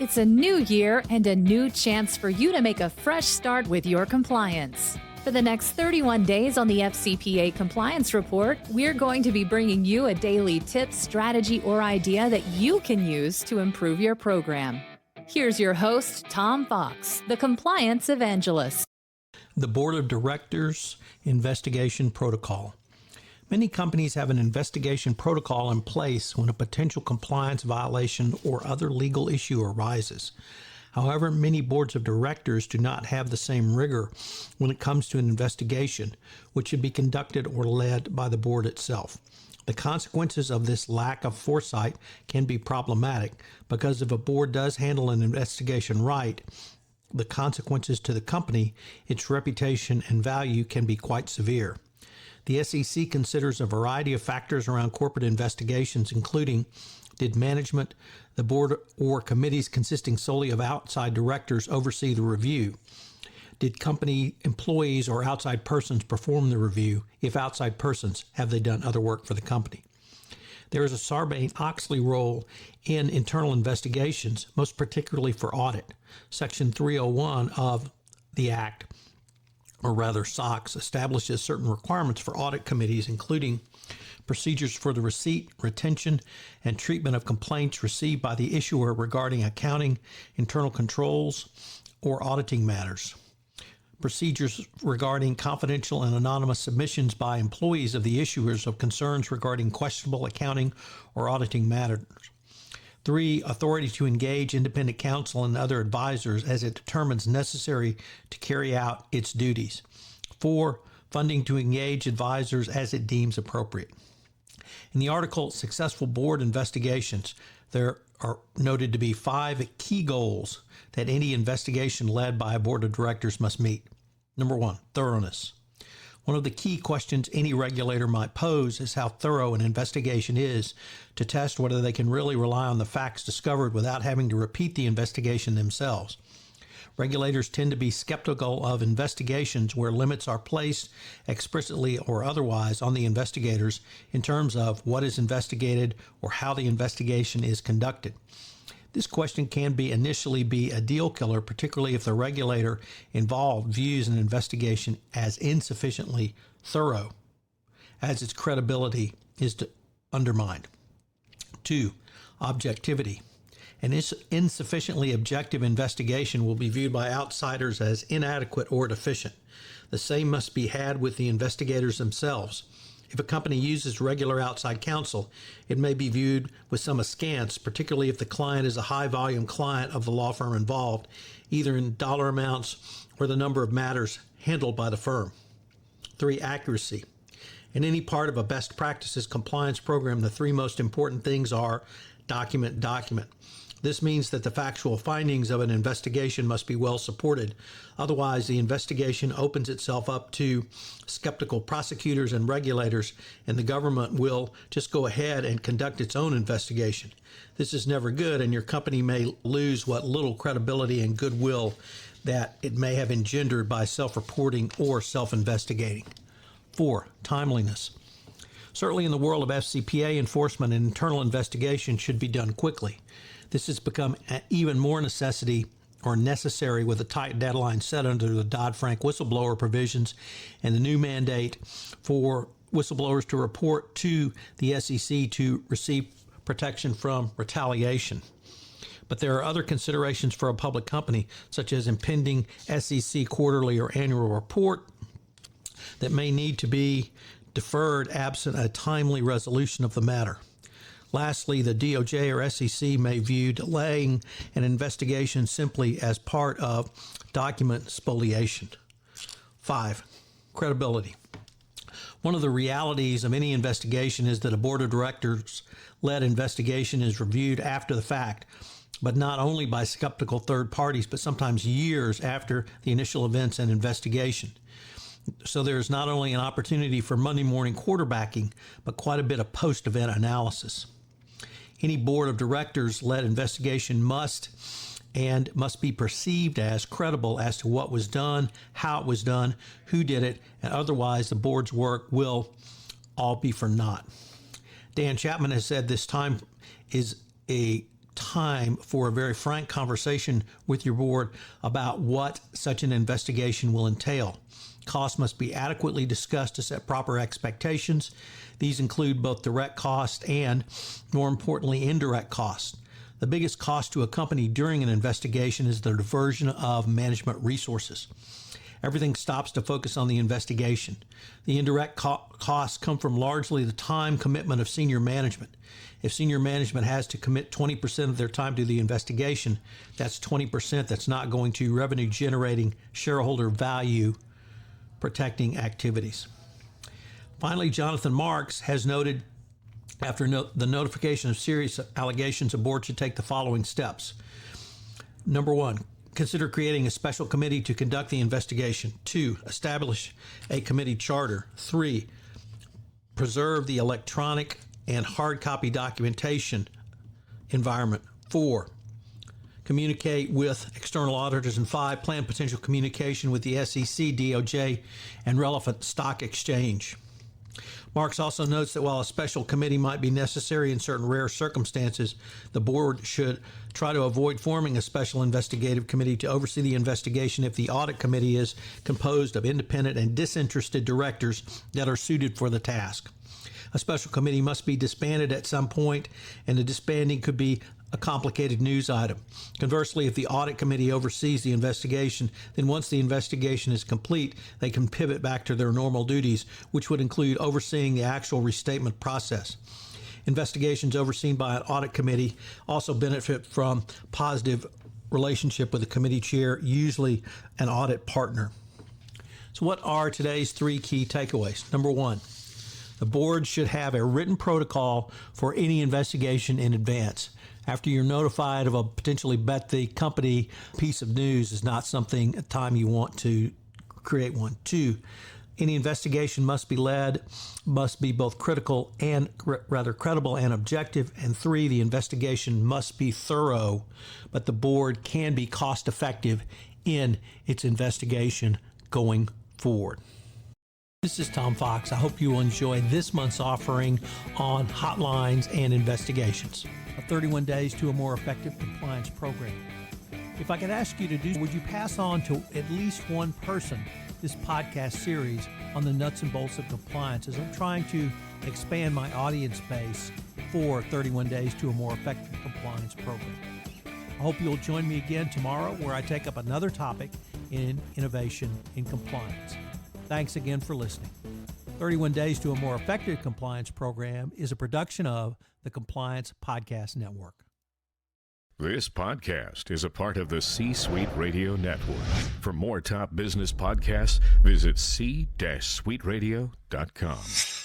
It's a new year and a new chance for you to make a fresh start with your compliance. For the next 31 days on the FCPA Compliance Report, we're going to be bringing you a daily tip, strategy, or idea that you can use to improve your program. Here's your host, Tom Fox, the Compliance Evangelist. The Board of Directors Investigation Protocol. Many companies have an investigation protocol in place when a potential compliance violation or other legal issue arises. However, many boards of directors do not have the same rigor when it comes to an investigation, which should be conducted or led by the board itself. The consequences of this lack of foresight can be problematic because if a board does handle an investigation right, the consequences to the company, its reputation, and value can be quite severe. The SEC considers a variety of factors around corporate investigations, including did management, the board, or committees consisting solely of outside directors oversee the review? Did company employees or outside persons perform the review? If outside persons, have they done other work for the company? There is a Sarbanes-Oxley role in internal investigations, most particularly for audit. Section 301 of the Act, or rather SOX, establishes certain requirements for audit committees, including procedures for the receipt, retention, and treatment of complaints received by the issuer regarding accounting, internal controls, or auditing matters. Procedures regarding confidential and anonymous submissions by employees of the issuers of concerns regarding questionable accounting or auditing matters. 3, authority to engage independent counsel and other advisors as it determines necessary to carry out its duties. 4, funding to engage advisors as it deems appropriate. In the article, Successful Board Investigations, there are noted to be 5 key goals that any investigation led by a board of directors must meet. Number 1, thoroughness. One of the key questions any regulator might pose is how thorough an investigation is to test whether they can really rely on the facts discovered without having to repeat the investigation themselves. Regulators tend to be skeptical of investigations where limits are placed explicitly or otherwise on the investigators in terms of what is investigated or how the investigation is conducted. This question can initially be a deal killer, particularly if the regulator involved views an investigation as insufficiently thorough, as its credibility is undermined. 2, objectivity. An insufficiently objective investigation will be viewed by outsiders as inadequate or deficient. The same must be had with the investigators themselves. If a company uses regular outside counsel, it may be viewed with some askance, particularly if the client is a high-volume client of the law firm involved, either in dollar amounts or the number of matters handled by the firm. 3, accuracy. In any part of a best practices compliance program, the 3 most important things are document, document. This means that the factual findings of an investigation must be well supported. Otherwise, the investigation opens itself up to skeptical prosecutors and regulators, and the government will just go ahead and conduct its own investigation. This is never good, and your company may lose what little credibility and goodwill that it may have engendered by self-reporting or self-investigating. 4, timeliness. Certainly in the world of FCPA enforcement, an internal investigation should be done quickly. This has become even more necessary with a tight deadline set under the Dodd-Frank whistleblower provisions and the new mandate for whistleblowers to report to the SEC to receive protection from retaliation. But there are other considerations for a public company, such as impending SEC quarterly or annual report that may need to be deferred absent a timely resolution of the matter. Lastly, the DOJ or SEC may view delaying an investigation simply as part of document spoliation. 5, credibility. One of the realities of any investigation is that a board of directors-led investigation is reviewed after the fact, but not only by skeptical third parties, but sometimes years after the initial events and investigation. So there's not only an opportunity for Monday morning quarterbacking, but quite a bit of post-event analysis. Any board of directors-led investigation must be perceived as credible as to what was done, how it was done, who did it, and otherwise the board's work will all be for naught. Dan Chapman has said this time is a time for a very frank conversation with your board about what such an investigation will entail. Costs must be adequately discussed to set proper expectations. These include both direct costs and, more importantly, indirect costs. The biggest cost to a company during an investigation is the diversion of management resources. Everything stops to focus on the investigation. The indirect costs come from largely the time commitment of senior management. If senior management has to commit 20% of their time to the investigation, that's 20% that's not going to revenue generating, shareholder value protecting activities. Finally, Jonathan Marks has noted after the notification of serious allegations, a board should take the following steps. Number one, consider creating a special committee to conduct the investigation. 2, establish a committee charter. 3, preserve the electronic and hard copy documentation environment. 4, communicate with external auditors. And 5, plan potential communication with the SEC, DOJ, and relevant stock exchange. Marks also notes that while a special committee might be necessary in certain rare circumstances, the board should try to avoid forming a special investigative committee to oversee the investigation if the audit committee is composed of independent and disinterested directors that are suited for the task. A special committee must be disbanded at some point, and the disbanding could be a complicated news item. Conversely, if the audit committee oversees the investigation, then once the investigation is complete, they can pivot back to their normal duties, which would include overseeing the actual restatement process. Investigations overseen by an audit committee also benefit from positive relationship with the committee chair, usually an audit partner. So what are today's 3 key takeaways? Number 1, the board should have a written protocol for any investigation in advance. After you're notified of a potentially bet the company piece of news is not something at time you want to create one. 2, any investigation must be both credible and objective. And 3, the investigation must be thorough, but the board can be cost effective in its investigation going forward. This is Tom Fox. I hope you will enjoy this month's offering on hotlines and investigations. A 31 days to a more effective compliance program. If I could ask you to do, would you pass on to at least one person this podcast series on the nuts and bolts of compliance as I'm trying to expand my audience base for 31 days to a more effective compliance program. I hope you'll join me again tomorrow where I take up another topic in innovation in compliance. Thanks again for listening. 31 Days to a More Effective Compliance Program is a production of the Compliance Podcast Network. This podcast is a part of the C-Suite Radio Network. For more top business podcasts, visit c-suiteradio.com.